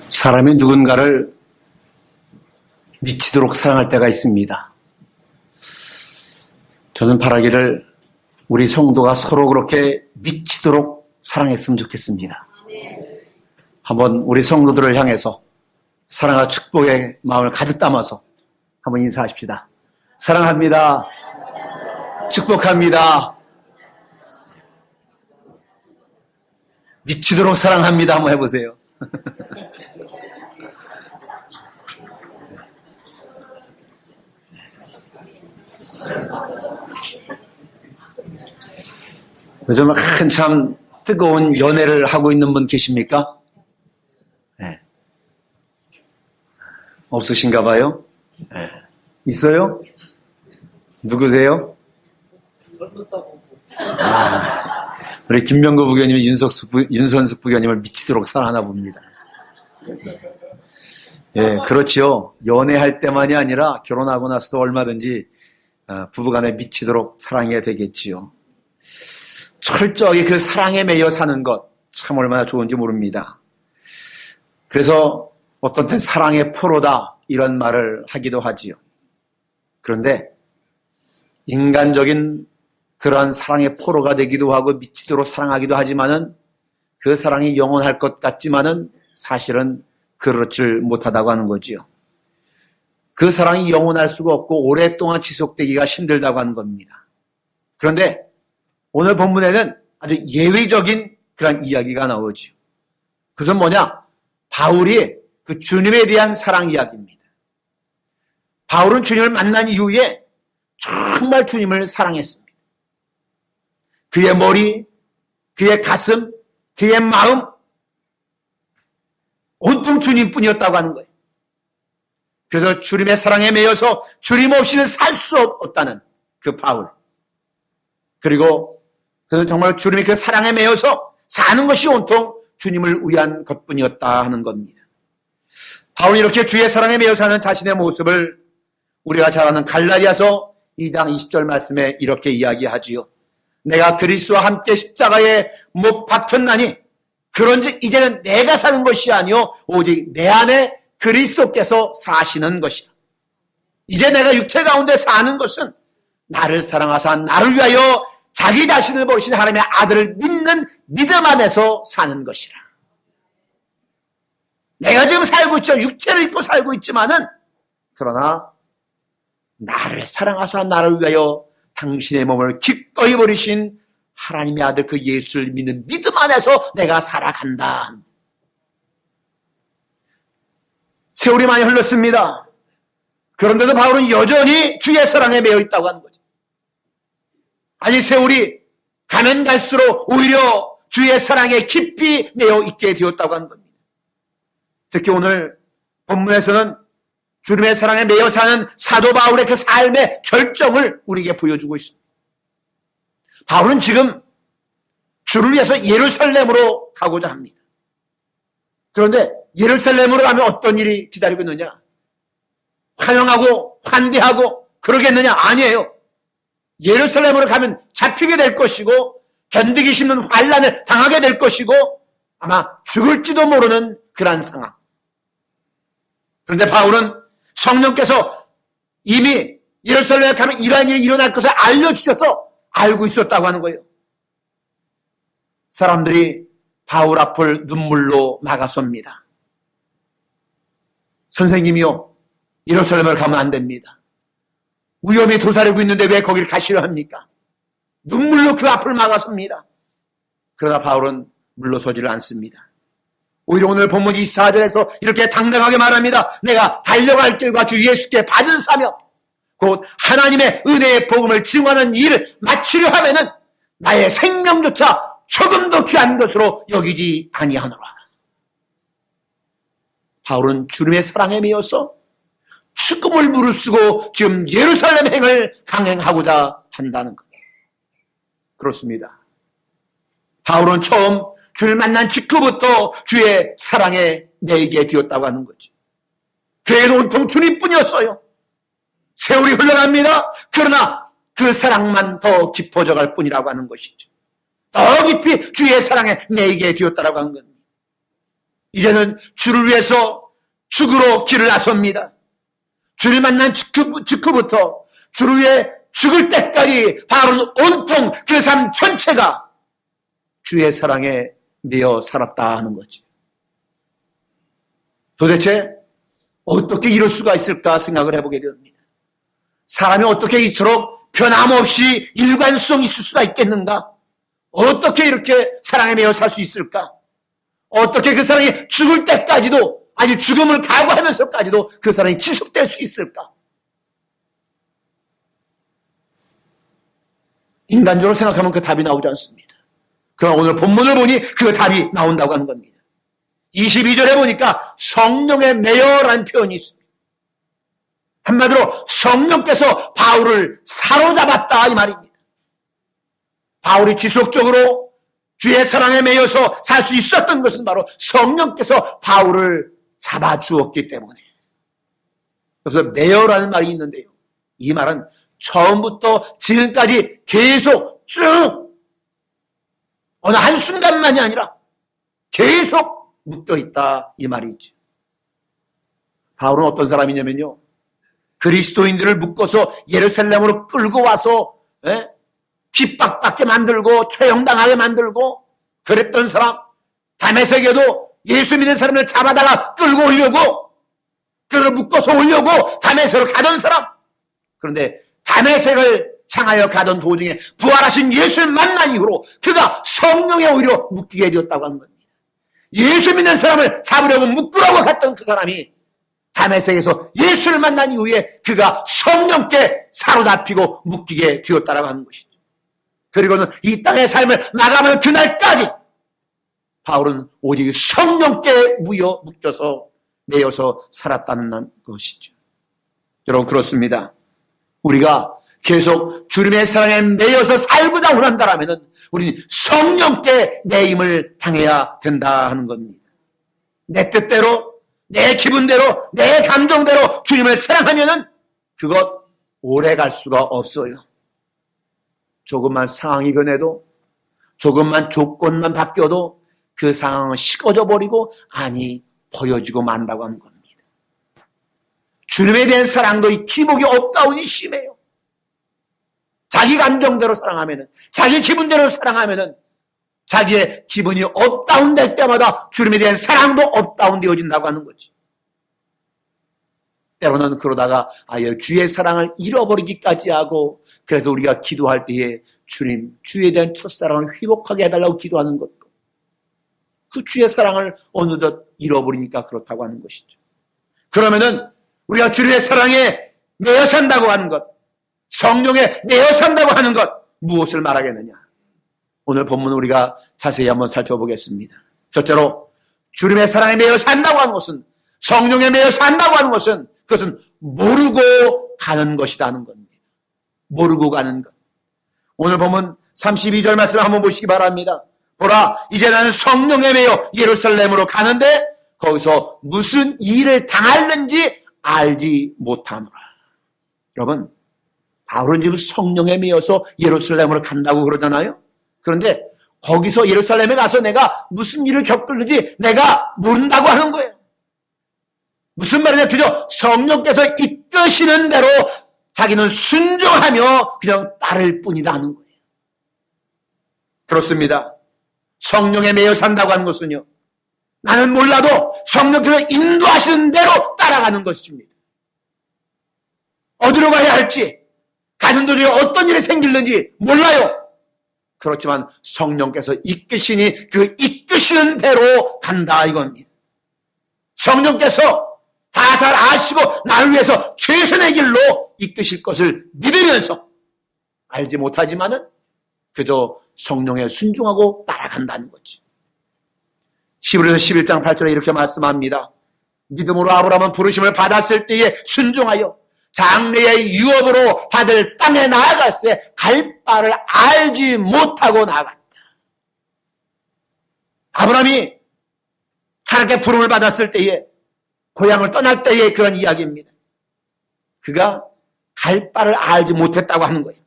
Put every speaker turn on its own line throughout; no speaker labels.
사람이 누군가를 미치도록 사랑할 때가 있습니다. 저는 바라기를 우리 성도가 서로 그렇게 미치도록 사랑했으면 좋겠습니다. 한번 우리 성도들을 향해서 사랑과 축복의 마음을 가득 담아서 한번 인사하십시다. 사랑합니다. 축복합니다. 미치도록 사랑합니다. 한번 해보세요. 요즘 한참 뜨거운 연애를 하고 있는 분 계십니까? 네. 없으신가 봐요? 네. 있어요? 누구세요? 우리 김명구 부교님이 윤선숙 부교님을 미치도록 사랑하나 봅니다. 예, 그렇죠. 연애할 때만이 아니라 결혼하고 나서도 얼마든지 부부간에 미치도록 사랑해야 되겠지요. 철저하게 그 사랑에 매여 사는 것 참 얼마나 좋은지 모릅니다. 그래서 어떤 때 사랑의 포로다 이런 말을 하기도 하지요. 그런데 인간적인 그러한 사랑의 포로가 되기도 하고 미치도록 사랑하기도 하지만은 그 사랑이 영원할 것 같지만은 사실은 그렇지를 못하다고 하는 거지요. 그 사랑이 영원할 수가 없고 오랫동안 지속되기가 힘들다고 하는 겁니다. 그런데 오늘 본문에는 아주 예외적인 그런 이야기가 나오죠. 그것은 뭐냐? 바울이 그 주님에 대한 사랑 이야기입니다. 바울은 주님을 만난 이후에 정말 주님을 사랑했습니다. 그의 머리, 그의 가슴, 그의 마음 온통 주님뿐이었다고 하는 거예요. 그래서 주님의 사랑에 매여서 주님 없이는 살 수 없다는 그 바울. 그리고 그는 정말 주님의 그 사랑에 매여서 사는 것이 온통 주님을 위한 것뿐이었다 하는 겁니다. 바울이 이렇게 주의 사랑에 매여 사는 자신의 모습을 우리가 잘 아는 갈라디아서 2장 20절 말씀에 이렇게 이야기하지요. 내가 그리스도와 함께 십자가에 못 박혔나니 그런즉 이제는 내가 사는 것이 아니요 오직 내 안에 그리스도께서 사시는 것이라. 이제 내가 육체 가운데 사는 것은 나를 사랑하사 나를 위하여 자기 자신을 버리신 하나님의 아들을 믿는 믿음 안에서 사는 것이라. 내가 지금 살고 있죠. 육체를 입고 살고 있지만은 그러나 나를 사랑하사 나를 위하여 당신의 몸을 기꺼이 버리신 하나님의 아들 그 예수를 믿는 믿음 안에서 내가 살아간다. 세월이 많이 흘렀습니다. 그런데도 바울은 여전히 주의 사랑에 매여 있다고 하는 거죠. 아니 세월이 가면 갈수록 오히려 주의 사랑에 깊이 매여 있게 되었다고 하는 겁니다. 특히 오늘 본문에서는 주님의 사랑에 매여 사는 사도 바울의 그 삶의 결정을 우리에게 보여주고 있습니다. 바울은 지금 주를 위해서 예루살렘으로 가고자 합니다. 그런데 예루살렘으로 가면 어떤 일이 기다리고 있느냐? 환영하고 환대하고 그러겠느냐? 아니에요. 예루살렘으로 가면 잡히게 될 것이고 견디기 힘든 환난을 당하게 될 것이고 아마 죽을지도 모르는 그러한 상황. 그런데 바울은 성령께서 이미 예루살렘에 가면 이러한 일이 일어날 것을 알려주셔서 알고 있었다고 하는 거예요. 사람들이 바울 앞을 눈물로 막아섭니다. 선생님이요, 예루살렘을 가면 안 됩니다. 위험이 도사리고 있는데 왜 거기를 가시려 합니까? 눈물로 그 앞을 막아섭니다. 그러나 바울은 물러서지를 않습니다. 오히려 오늘 본문 24절에서 이렇게 당당하게 말합니다. 내가 달려갈 길과 주 예수께 받은 사명, 곧 하나님의 은혜의 복음을 증언하는 일을 마치려 하면은 나의 생명조차 조금도 귀한 것으로 여기지 아니하노라. 바울은 주님의 사랑에 매여서 죽음을 무릅쓰고 지금 예루살렘 행을 강행하고자 한다는 거예요. 그렇습니다. 바울은 처음 주를 만난 직후부터 주의 사랑에 매이게 되었다고 하는 거죠. 그에게는 온통 주님뿐이었어요. 세월이 흘러갑니다. 그러나 그 사랑만 더 깊어져 갈 뿐이라고 하는 것이죠. 더 깊이 주의 사랑에 매이게 되었다라고 하는 겁니다. 이제는 주를 위해서 죽으러 길을 나섭니다. 주를 만난 직후부터 주를 위해 죽을 때까지 바울은 온통 그 삶 전체가 주의 사랑에 매여 살았다 하는 거지. 도대체 어떻게 이럴 수가 있을까 생각을 해보게 됩니다. 사람이 어떻게 이토록 변함없이 일관성이 있을 수가 있겠는가? 어떻게 이렇게 사랑에 매여 살 수 있을까? 어떻게 그 사랑이 죽을 때까지도, 아니 죽음을 각오하면서까지도 그 사랑이 지속될 수 있을까? 인간적으로 생각하면 그 답이 나오지 않습니다. 그러나 오늘 본문을 보니 그 답이 나온다고 하는 겁니다. 22절에 보니까 성령의 매여라는 표현이 있습니다. 한마디로 성령께서 바울을 사로잡았다 이 말입니다. 바울이 지속적으로 주의 사랑에 매여서 살 수 있었던 것은 바로 성령께서 바울을 잡아주었기 때문에. 그래서 매여라는 말이 있는데요. 이 말은 처음부터 지금까지 계속 쭉 어느 한순간만이 아니라 계속 묶여있다 이 말이죠. 바울은 어떤 사람이냐면요, 그리스도인들을 묶어서 예루살렘으로 끌고 와서 핍박받게 만들고 처형당하게 만들고 그랬던 사람, 다메섹에도 예수 믿는 사람을 잡아다가 끌고 오려고, 그를 묶어서 오려고 다메섹으로 가던 사람. 그런데 다메섹을 향하여 가던 도중에 부활하신 예수를 만난 이후로 그가 성령에 오히려 묶이게 되었다고 하는 겁니다. 예수 믿는 사람을 잡으려고 묶으려고 갔던 그 사람이 다메섹에서 예수를 만난 이후에 그가 성령께 사로잡히고 묶이게 되었다고 하는 것이죠. 그리고는 이 땅의 삶을 마감하는 그날까지 바울은 오직 성령께 묶여서 매여서 살았다는 것이죠. 여러분, 그렇습니다. 우리가 계속 주님의 사랑에 매여서 살고자 원한다면 우리는 성령께 매임을 당해야 된다 하는 겁니다. 내 뜻대로, 내 기분대로, 내 감정대로 주님을 사랑하면은 그것 오래 갈 수가 없어요. 조금만 상황이 변해도, 조금만 조건만 바뀌어도 그 상황은 식어져 버리고 안이 버려지고 만다고 하는 겁니다. 주님에 대한 사랑도 이 기복이 업다운이 심해요. 자기 감정대로 사랑하면은, 자기 기분대로 사랑하면은 자기의 기분이 업다운 될 때마다 주님에 대한 사랑도 업다운 되어진다고 하는 거지. 때로는 그러다가 아예 주의 사랑을 잃어버리기까지 하고, 그래서 우리가 기도할 때에 주님, 주에 대한 첫사랑을 회복하게 해달라고 기도하는 것도 그 주의 사랑을 어느덧 잃어버리니까 그렇다고 하는 것이죠. 그러면은 우리가 주님의 사랑에 매여 산다고 하는 것, 성령에 매여 산다고 하는 것, 무엇을 말하겠느냐? 오늘 본문 우리가 자세히 한번 살펴보겠습니다. 첫째로 주님의 사랑에 매여 산다고 하는 것은, 성령에 매여 산다고 하는 것은, 그것은 모르고 가는 것이라는 겁니다. 모르고 가는 것. 오늘 보면 32절 말씀을 한번 보시기 바랍니다. 보라, 이제 나는 성령에 매여 예루살렘으로 가는데 거기서 무슨 일을 당하는지 알지 못하노라. 여러분, 바울은 지금 성령에 매여서 예루살렘으로 간다고 그러잖아요. 그런데 거기서 예루살렘에 가서 내가 무슨 일을 겪을는지 내가 모른다고 하는 거예요. 무슨 말이냐? 그저 성령께서 이끄시는 대로 자기는 순종하며 그냥 따를 뿐이라는 거예요. 그렇습니다. 성령에 매여 산다고 하는 것은요, 나는 몰라도 성령께서 인도하시는 대로 따라가는 것입니다. 어디로 가야 할지, 가는 도중에 어떤 일이 생기는지 몰라요. 그렇지만 성령께서 이끄시니 그 이끄시는 대로 간다 이겁니다. 성령께서 다 잘 아시고 나를 위해서 최선의 길로 이끄실 것을 믿으면서 알지 못하지만은 그저 성령에 순종하고 따라간다는 거지. 히브리서 11장 8절에 이렇게 말씀합니다. 믿음으로 아브라함은 부르심을 받았을 때에 순종하여 장래의 유업으로 받을 땅에 나아갔을 갈 바를 알지 못하고 나갔다. 아브라함이 하나님께 부름을 받았을 때에, 고향을 떠날 때의 그런 이야기입니다. 그가 갈 바를 알지 못했다고 하는 거예요.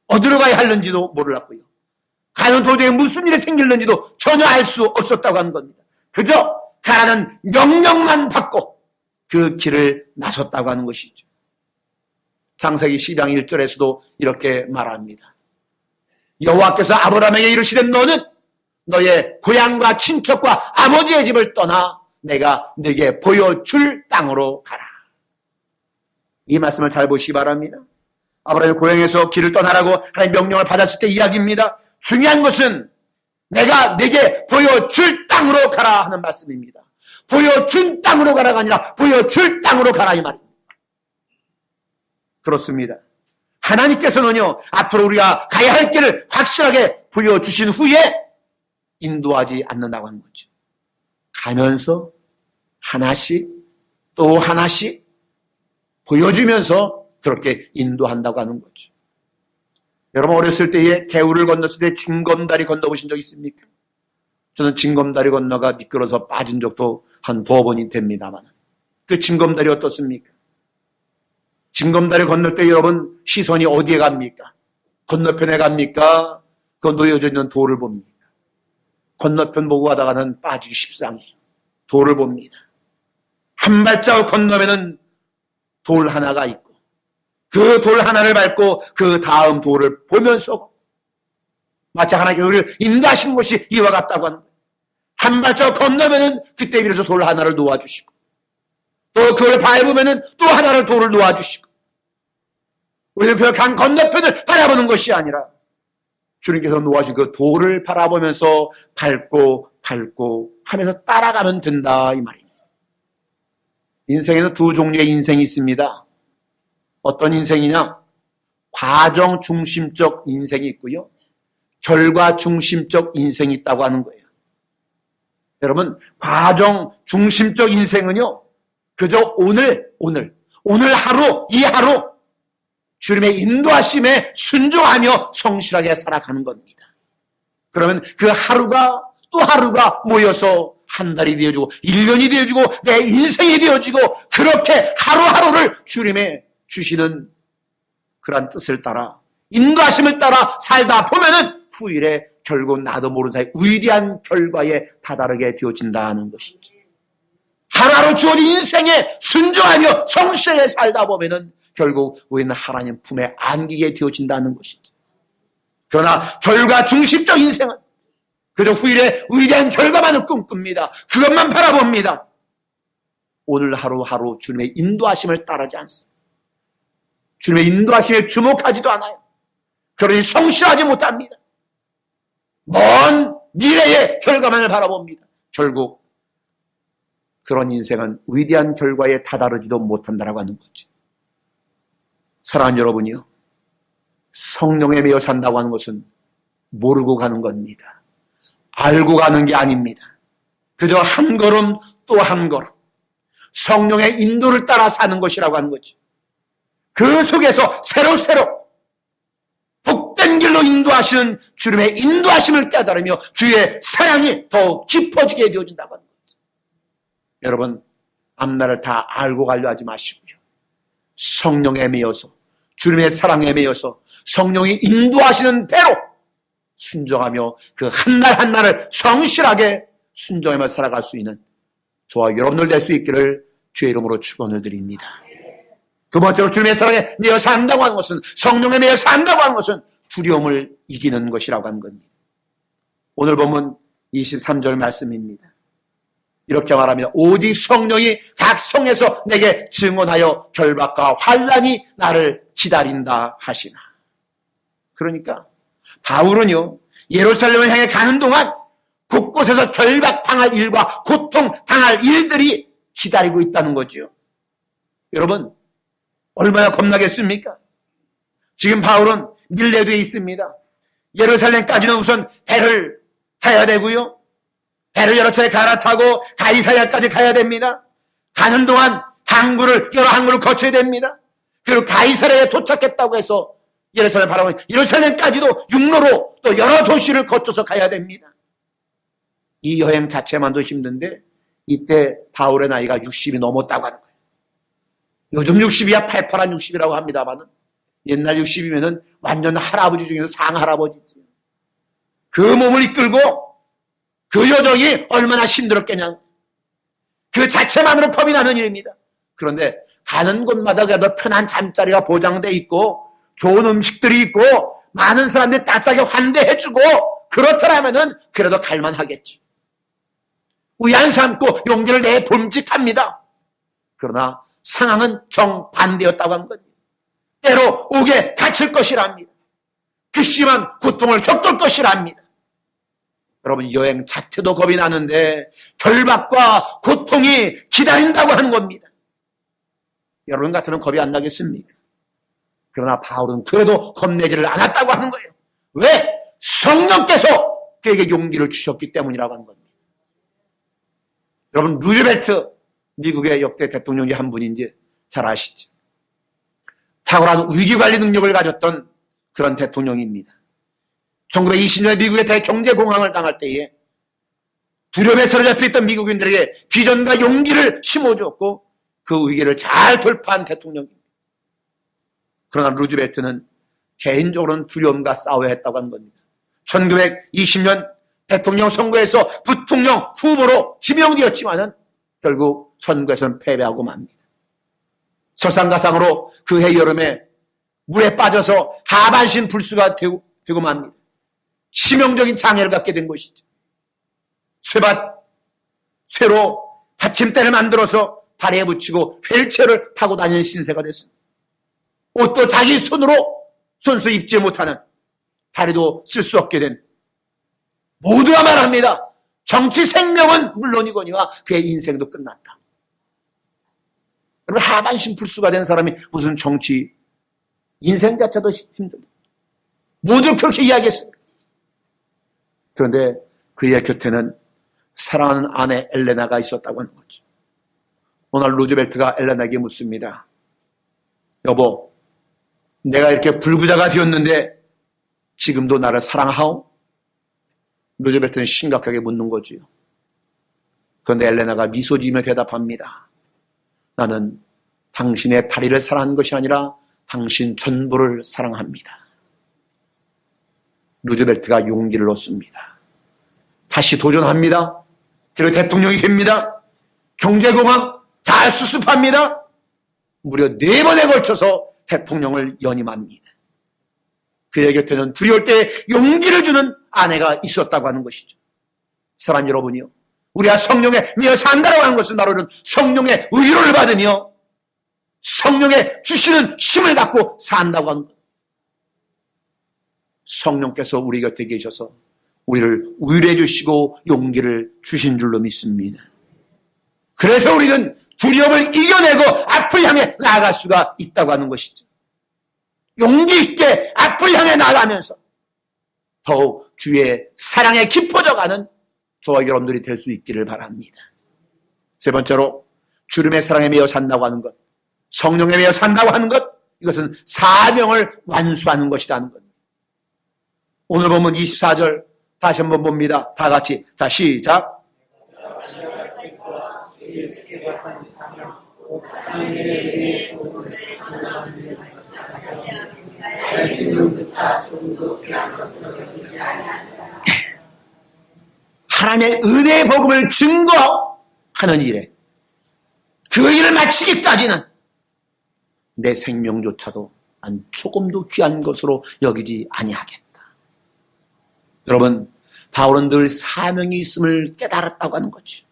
어디로 가야 하는지도 몰랐고요. 가는 도중에 무슨 일이 생길는지도 전혀 알 수 없었다고 하는 겁니다. 그저 가라는 명령만 받고 그 길을 나섰다고 하는 것이죠. 창세기 12장 1절에서도 이렇게 말합니다. 여호와께서 아브라함에게 이르시되 너는 너의 고향과 친척과 아버지의 집을 떠나 내가 네게 보여줄 땅으로 가라. 이 말씀을 잘 보시기 바랍니다. 아브라함의 고향에서 길을 떠나라고 하나님의 명령을 받았을 때 이야기입니다. 중요한 것은 내가 네게 보여줄 땅으로 가라 하는 말씀입니다. 보여준 땅으로 가라가 아니라 보여줄 땅으로 가라 이 말입니다. 그렇습니다. 하나님께서는요, 앞으로 우리가 가야 할 길을 확실하게 보여주신 후에 인도하지 않는다고 하는 거죠. 가면서 하나씩 또 하나씩 보여주면서 그렇게 인도한다고 하는 거죠. 여러분 어렸을 때에 개울을 건넜을 때 징검다리 건너보신 적 있습니까? 저는 징검다리 건너가 미끄러서 빠진 적도 한 2번이 됩니다만 그 징검다리 어떻습니까? 징검다리 건널 때 여러분 시선이 어디에 갑니까? 건너편에 갑니까? 그 놓여져 있는 돌을 봅니까? 건너편 보고 가다가는 빠지기 십상이에요. 돌을 봅니다. 한 발자국 건너면은 돌 하나가 있고 그 돌 하나를 밟고 그 다음 돌을 보면서 마치 하나님께서 우리를 인도하시는 것이 이와 같다고 하는 거예요. 한 발자국 건너면은 그때 비로소 돌 하나를 놓아주시고 또 그걸 밟으면은 또 하나를 돌을 놓아주시고 우리는 그 강 건너편을 바라보는 것이 아니라 주님께서 놓아주신 그 돌을 바라보면서 밟고 하면서 따라가면 된다 이 말입니다. 인생에는 두 종류의 인생이 있습니다. 어떤 인생이냐? 과정 중심적 인생이 있고요. 결과 중심적 인생이 있다고 하는 거예요. 여러분, 과정 중심적 인생은요, 그저 오늘 하루, 이 하루, 주님의 인도하심에 순종하며 성실하게 살아가는 겁니다. 그러면 그 하루가 또 하루가 모여서 한 달이 되어지고 1년이 되어지고 내 인생이 되어지고 그렇게 하루하루를 주님의 주시는 그런 뜻을 따라 인도하심을 따라 살다 보면은 후일에 결국 나도 모르는 사이 위대한 결과에 다다르게 되어진다는 것이죠. 하루하루 주어진 인생에 순종하며 성실하게 살다 보면은 결국 우리는 하나님 품에 안기게 되어진다는 것이죠. 그러나 결과 중심적 인생은 그저 후일에 위대한 결과만을 꿈꿉니다. 그것만 바라봅니다. 오늘 하루하루 주님의 인도하심을 따르지 않습니다. 주님의 인도하심에 주목하지도 않아요. 그러니 성실하지 못합니다. 먼 미래의 결과만을 바라봅니다. 결국 그런 인생은 위대한 결과에 다다르지도 못한다라고 하는 거죠. 사랑하는 여러분이요, 성령에 매여 산다고 하는 것은 모르고 가는 겁니다. 알고 가는 게 아닙니다. 그저 한 걸음 또 한 걸음 성령의 인도를 따라 사는 것이라고 하는 거죠. 그 속에서 새로 복된 길로 인도하시는 주님의 인도하심을 깨달으며 주의 사랑이 더욱 깊어지게 되어진다고 하는 거죠. 여러분, 앞날을 다 알고 가려 하지 마시고요. 성령에 매여서 주님의 사랑에 매여서 성령이 인도하시는 대로 순종하며 그 한 날 한날을 성실하게 순종하며 살아갈 수 있는 저와 여러분들 될 수 있기를 주의 이름으로 축원을 드립니다. 두 번째로 주님의 사랑에 매여 산다고 하는 것은, 성령에 매여 산다고 하는 것은 두려움을 이기는 것이라고 하는 겁니다. 오늘 보면 23절 말씀입니다. 이렇게 말합니다. 오직 성령이 각 성에서 내게 증언하여 결박과 환난이 나를 기다린다 하시나. 그러니까 바울은요, 예루살렘을 향해 가는 동안 곳곳에서 결박당할 일과 고통당할 일들이 기다리고 있다는 거죠. 여러분, 얼마나 겁나겠습니까? 지금 바울은 밀레도에 있습니다. 예루살렘까지는 우선 배를 타야 되고요. 배를 여러 차례 갈아타고 가이사랴까지 가야 됩니다. 가는 동안 여러 항구를 거쳐야 됩니다. 그리고 가이사랴에 도착했다고 해서 예루살렘 바라보면 예루살렘까지도 육로로 또 여러 도시를 거쳐서 가야 됩니다. 이 여행 자체만도 힘든데 이때 바울의 나이가 60이 넘었다고 하는 거예요. 요즘 60이야 팔팔한 60이라고 합니다만 옛날 60이면은 완전 할아버지 중에서 상할아버지지. 그 몸을 이끌고 그 여정이 얼마나 힘들었겠냐. 그 자체만으로 겁이 나는 일입니다. 그런데 가는 곳마다 그래도 편한 잠자리가 보장돼 있고 좋은 음식들이 있고 많은 사람들이 따뜻하게 환대해주고 그렇더라면은 그래도 갈만하겠지. 위안 삼고 용기를 내 봄직합니다. 그러나 상황은 정반대였다고 한 겁니다. 때로 옥에 갇힐 것이랍니다. 그 심한 고통을 겪을 것이랍니다. 여러분, 여행 자체도 겁이 나는데 결박과 고통이 기다린다고 하는 겁니다. 여러분 같으면 겁이 안 나겠습니까? 그러나 바울은 그래도 겁내지를 않았다고 하는 거예요. 왜? 성령께서 그에게 용기를 주셨기 때문이라고 하는 겁니다. 여러분, 루즈벨트, 미국의 역대 대통령 중 한 분인지 잘 아시죠? 탁월한 위기관리 능력을 가졌던 그런 대통령입니다. 1920년에 미국의 대경제공황을 당할 때에 두려움에 사로잡혀 있던 미국인들에게 비전과 용기를 심어주었고 그 위기를 잘 돌파한 대통령입니다. 그러나 루즈벨트는 개인적으로는 두려움과 싸워야 했다고 하는 겁니다. 1920년 대통령 선거에서 부통령 후보로 지명되었지만은 결국 선거에서는 패배하고 맙니다. 설상가상으로 그해 여름에 물에 빠져서 하반신 불수가 되고 맙니다. 치명적인 장애를 갖게 된 것이죠. 쇠로 받침대를 만들어서 다리에 붙이고 휠체어를 타고 다니는 신세가 됐습니다. 옷도 자기 손으로 손수 입지 못하는, 다리도 쓸 수 없게 된, 모두가 말합니다. 정치 생명은 물론이거니와 그의 인생도 끝났다. 여러분, 하반신 불수가 된 사람이 무슨 정치, 인생 자체도 힘들다. 모두 그렇게 이야기했습니다. 그런데 그의 곁에는 사랑하는 아내 엘레나가 있었다고 하는 거죠. 오늘 루즈벨트가 엘레나에게 묻습니다. 여보, 내가 이렇게 불구자가 되었는데 지금도 나를 사랑하오? 루즈벨트는 심각하게 묻는 거지요. 그런데 엘레나가 미소 지으며 대답합니다. 나는 당신의 다리를 사랑한 것이 아니라 당신 전부를 사랑합니다. 루즈벨트가 용기를 얻습니다. 다시 도전합니다. 그리고 대통령이 됩니다. 경제공황 잘 수습합니다. 무려 4번에 걸쳐서 대통령을 연임합니다. 그의 곁에는 두려울 때 용기를 주는 아내가 있었다고 하는 것이죠. 사랑 여러분이요, 우리가 성령에 미어 산다라고 하는 것은 바로는 성령의 의로를 받으며 성령의 주시는 힘을 갖고 산다고 하는 것. 성령께서 우리 곁에 계셔서 우리를 위로해 주시고 용기를 주신 줄로 믿습니다. 그래서 우리는 두려움을 이겨내고 앞을 향해 나아갈 수가 있다고 하는 것이죠. 용기 있게 앞을 향해 나아가면서 더욱 주의 사랑에 깊어져가는 저와 여러분들이 될 수 있기를 바랍니다. 세 번째로, 주님의 사랑에 매여 산다고 하는 것, 성령에 매여 산다고 하는 것, 이것은 사명을 완수하는 것이라는 겁니다. 오늘 보면 24절 다시 한번 봅니다. 다 같이. 자, 시작. 하나님의 은혜의 복음을 증거하는 일에, 그 일을 마치기까지는 내 생명조차도 난 조금도 귀한 것으로 여기지 아니하겠다. 여러분, 바울은 늘 사명이 있음을 깨달았다고 하는 거죠.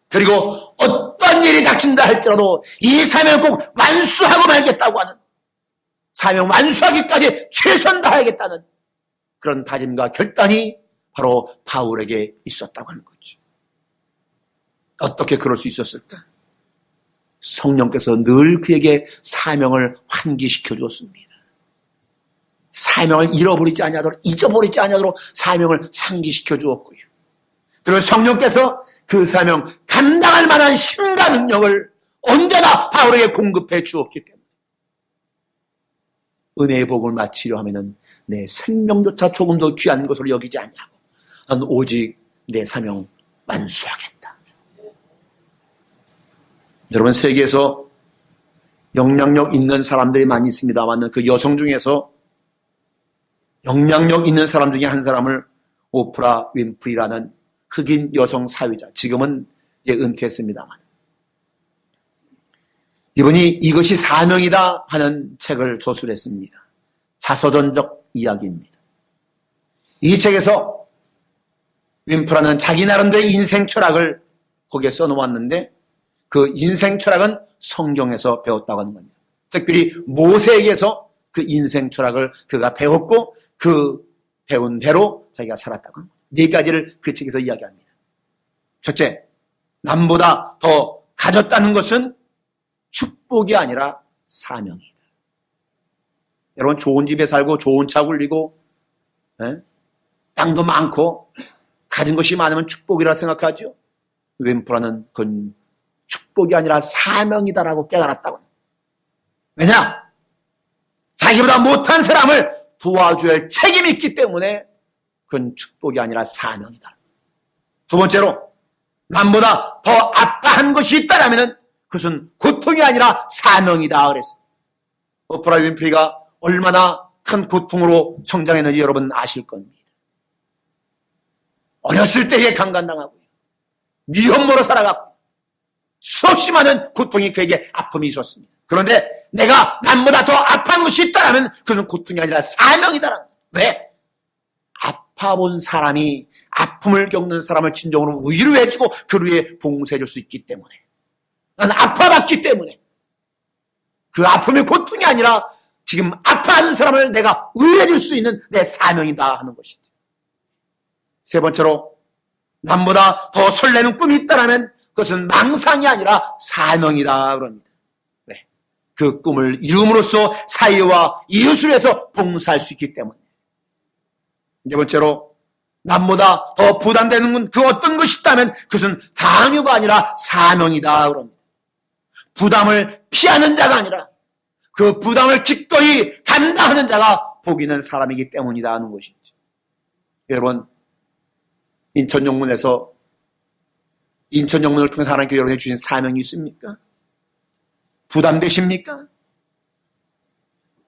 그리고 어떤 일이 닥친다 할지라도 이 사명을 꼭 완수하고 말겠다고 하는, 사명 완수하기까지 최선 다하겠다는 그런 다짐과 결단이 바로 바울에게 있었다고 하는 거죠. 어떻게 그럴 수 있었을까? 성령께서 늘 그에게 사명을 환기시켜 주었습니다. 사명을 잃어버리지 아니하도록, 잊어버리지 아니하도록 사명을 상기시켜 주었고요. 그리고 성령께서 그 사명 감당할 만한 힘과 능력을 언제나 바울에게 공급해 주었기 때문에 은혜의 복을 마치려 하면은 내 생명조차 조금 더 귀한 것으로 여기지 아니하고 난 오직 내 사명 완수하겠다. 여러분, 세계에서 영향력 있는 사람들이 많이 있습니다만 그 여성 중에서 영향력 있는 사람 중에 한 사람을 오프라 윈프리라는 흑인 여성 사회자, 지금은 이제 은퇴했습니다만, 이분이 이것이 사명이다 하는 책을 저술했습니다. 자서전적 이야기입니다. 이 책에서 윈프라는 자기 나름대로의 인생 철학을 거기에 써놓았는데, 그 인생 철학은 성경에서 배웠다고 하는 겁니다. 특별히 모세에게서 그 인생 철학을 그가 배웠고 그 배운 대로 자기가 살았다고 합니다. 네 가지를 그 책에서 이야기합니다. 첫째, 남보다 더 가졌다는 것은 축복이 아니라 사명이다. 여러분, 좋은 집에 살고 좋은 차 굴리고 땅도 많고 가진 것이 많으면 축복이라 생각하죠. 윈프라는 그건 축복이 아니라 사명이다라고 깨달았다고 합니다. 왜냐? 자기보다 못한 사람을 도와줘야 할 책임이 있기 때문에 그건 축복이 아니라 사명이다. 두 번째로, 남보다 더 아파한 것이 있다라면 그것은 고통이 아니라 사명이다 그랬어요. 오프라 윈프리가 얼마나 큰 고통으로 성장했는지 여러분 아실 겁니다. 어렸을 때에 강간당하고요, 미혼모로 살아갔고 수없이 많은 고통이 그에게 아픔이 있었습니다. 그런데 내가 남보다 더 아파한 것이 있다면 그것은 고통이 아니라 사명이다라는 거예요. 왜? 아파본 사람이, 아픔을 겪는 사람을 진정으로 위로해주고 그 위에 봉사해줄 수 있기 때문에, 난 아파봤기 때문에 그 아픔의 고통이 아니라 지금 아파하는 사람을 내가 위로해줄 수 있는 내 사명이다 하는 것이죠. 세 번째로, 남보다 더 설레는 꿈이 있다면 그것은 망상이 아니라 사명이다 그럽니다. 네. 그 꿈을 이룸으로써 사회와 이웃을 위해서 봉사할 수 있기 때문에. 네 번째로, 남보다 더 부담되는 그 어떤 것이 있다면 그것은 강요가 아니라 사명이다 그럽니다. 부담을 피하는 자가 아니라 그 부담을 기꺼이 감당하는 자가 복 있는 사람이기 때문이다 하는 것이죠. 여러분, 인천영문에서 인천영문을 통해서 하나님께 여러분에게 주신 사명이 있습니까? 부담되십니까?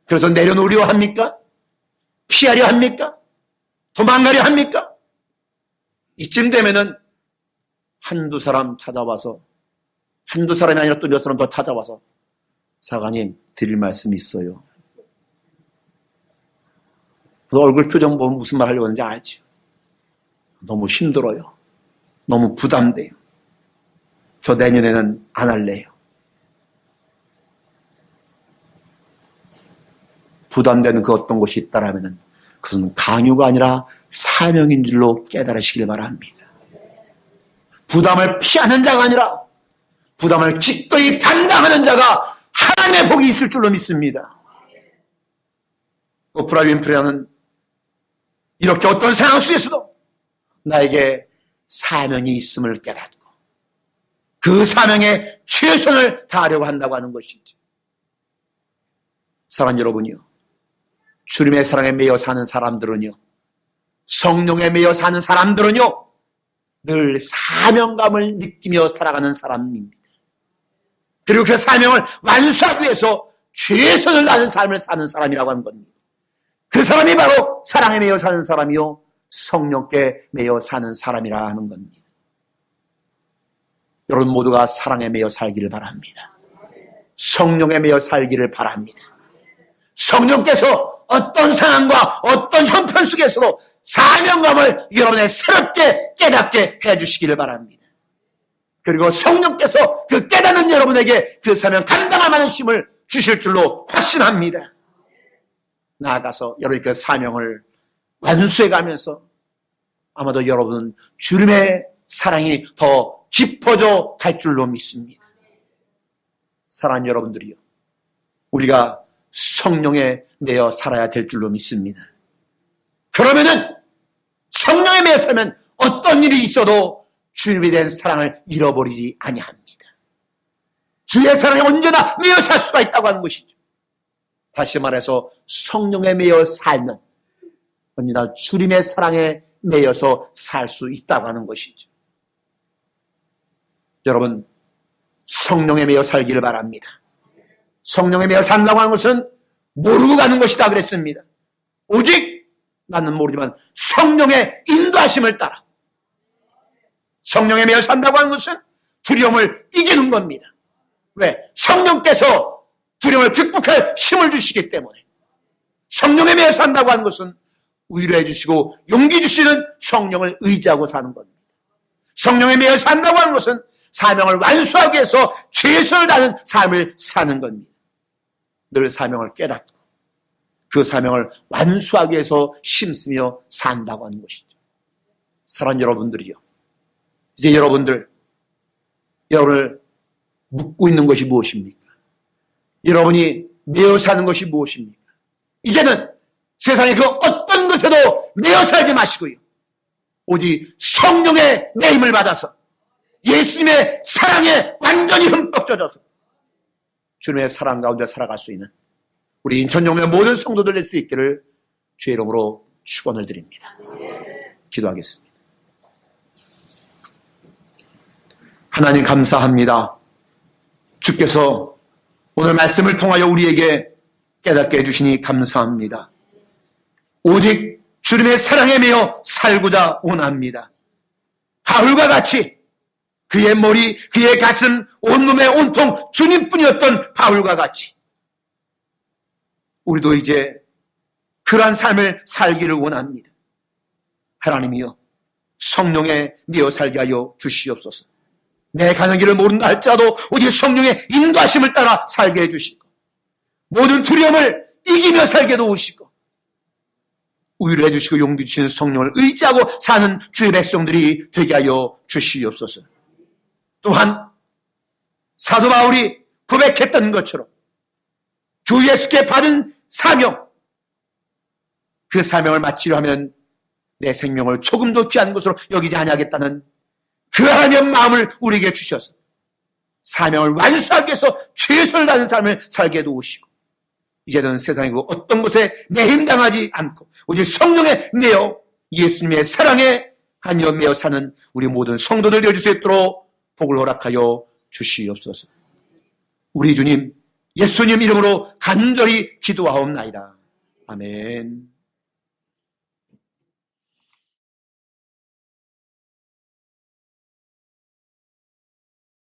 그래서 내려놓으려 합니까? 피하려 합니까? 도망가려 합니까? 이쯤 되면은 한두 사람 찾아와서, 한두 사람이 아니라 또 몇 사람 더 찾아와서, 사관님 드릴 말씀이 있어요. 얼굴 표정 보면 무슨 말 하려고 하는지 알죠? 너무 힘들어요. 너무 부담돼요. 저 내년에는 안 할래요. 부담되는 그 어떤 것이 있다라면 그것은 강요가 아니라 사명인 줄로 깨달으시길 바랍니다. 부담을 피하는 자가 아니라 부담을 기꺼이 감당하는 자가 하나님의 복이 있을 줄로 믿습니다. 오프라 윈프리는 이렇게 어떤 상황 속에서도 나에게 사명이 있음을 깨닫고 그 사명에 최선을 다하려고 한다고 하는 것이죠. 사랑하는 여러분이요, 주님의 사랑에 매여 사는 사람들은요, 성령에 매여 사는 사람들은요, 늘 사명감을 느끼며 살아가는 사람입니다. 그리고 그 사명을 완수하기 위해서 최선을 다하는 삶을 사는 사람이라고 하는 겁니다. 그 사람이 바로 사랑에 매여 사는 사람이요, 성령께 매여 사는 사람이라 하는 겁니다. 여러분 모두가 사랑에 매여 살기를 바랍니다. 성령에 매여 살기를 바랍니다. 성령께서 어떤 상황과 어떤 형편 속에서도 사명감을 여러분의 새롭게 깨닫게 해주시기를 바랍니다. 그리고 성령께서 그 깨닫는 여러분에게 그 사명 감당할 만한 힘을 주실 줄로 확신합니다. 나아가서 여러분이 그 사명을 완수해가면서 아마도 여러분은 주님의 사랑이 더 깊어져 갈 줄로 믿습니다. 사랑하는 여러분들이요, 우리가 성령에 매여 살아야 될 줄로 믿습니다. 그러면은 성령에 매여 살면 어떤 일이 있어도 주님에 대한 사랑을 잃어버리지 아니합니다. 주의 사랑에 언제나 매여 살 수가 있다고 하는 것이죠. 다시 말해서 성령에 매여 살면 언제나 주님의 사랑에 매여서 살 수 있다고 하는 것이죠. 여러분, 성령에 매여 살기를 바랍니다. 성령에 매여 산다고 하는 것은 모르고 가는 것이다 그랬습니다. 오직 나는 모르지만 성령의 인도하심을 따라 성령에 매여 산다고 하는 것은 두려움을 이기는 겁니다. 왜? 성령께서 두려움을 극복할 힘을 주시기 때문에. 성령에 매여 산다고 하는 것은 위로해 주시고 용기 주시는 성령을 의지하고 사는 겁니다. 성령에 매여 산다고 하는 것은 사명을 완수하기 위해서 최선을 다하는 삶을 사는 겁니다. 늘 사명을 깨닫고 그 사명을 완수하기 위해서 힘쓰며 산다고 하는 것이죠. 사랑하는 여러분들이요, 이제 여러분을 묻고 있는 것이 무엇입니까? 여러분이 매여 사는 것이 무엇입니까? 이제는 세상의 그 어떤 것에도 매여 살지 마시고요, 오직 성령의 매임을 받아서 예수님의 사랑에 완전히 흠뻑 젖어서 주님의 사랑 가운데 살아갈 수 있는 우리 인천영의 모든 성도들 될 수 있기를 주의 이름으로 축원을 드립니다. 기도하겠습니다. 하나님 감사합니다. 주께서 오늘 말씀을 통하여 우리에게 깨닫게 해주시니 감사합니다. 오직 주님의 사랑에 매여 살고자 원합니다. 바울과 같이 그의 머리, 그의 가슴, 온몸에 온통 주님뿐이었던 바울과 같이 우리도 이제 그러한 삶을 살기를 원합니다. 하나님이여, 성령에 매여 살게 하여 주시옵소서. 내 가는 길을 모른다 할지라도 오직 성령의 인도하심을 따라 살게 해주시고 모든 두려움을 이기며 살게 도우시고 위로해 주시고 용기 주시는 성령을 의지하고 사는 주의 백성들이 되게 하여 주시옵소서. 또한 사도 바울이 고백했던 것처럼 주 예수께 받은 사명, 그 사명을 마치려 하면 내 생명을 조금도 귀한 것으로 여기지 아니하겠다는 그 하나님의 마음을 우리에게 주셔서 사명을 완수하기 위해서 최선을 다하는 삶을 살게 도우시고 이제는 세상의 그 어떤 것에 매임당하지 않고 오직 성령에 매여 예수님의 사랑에 하며 매여 사는 우리 모든 성도들 되어줄 수 있도록 복을 허락하여 주시옵소서. 우리 주님 예수님 이름으로 간절히 기도하옵나이다. 아멘.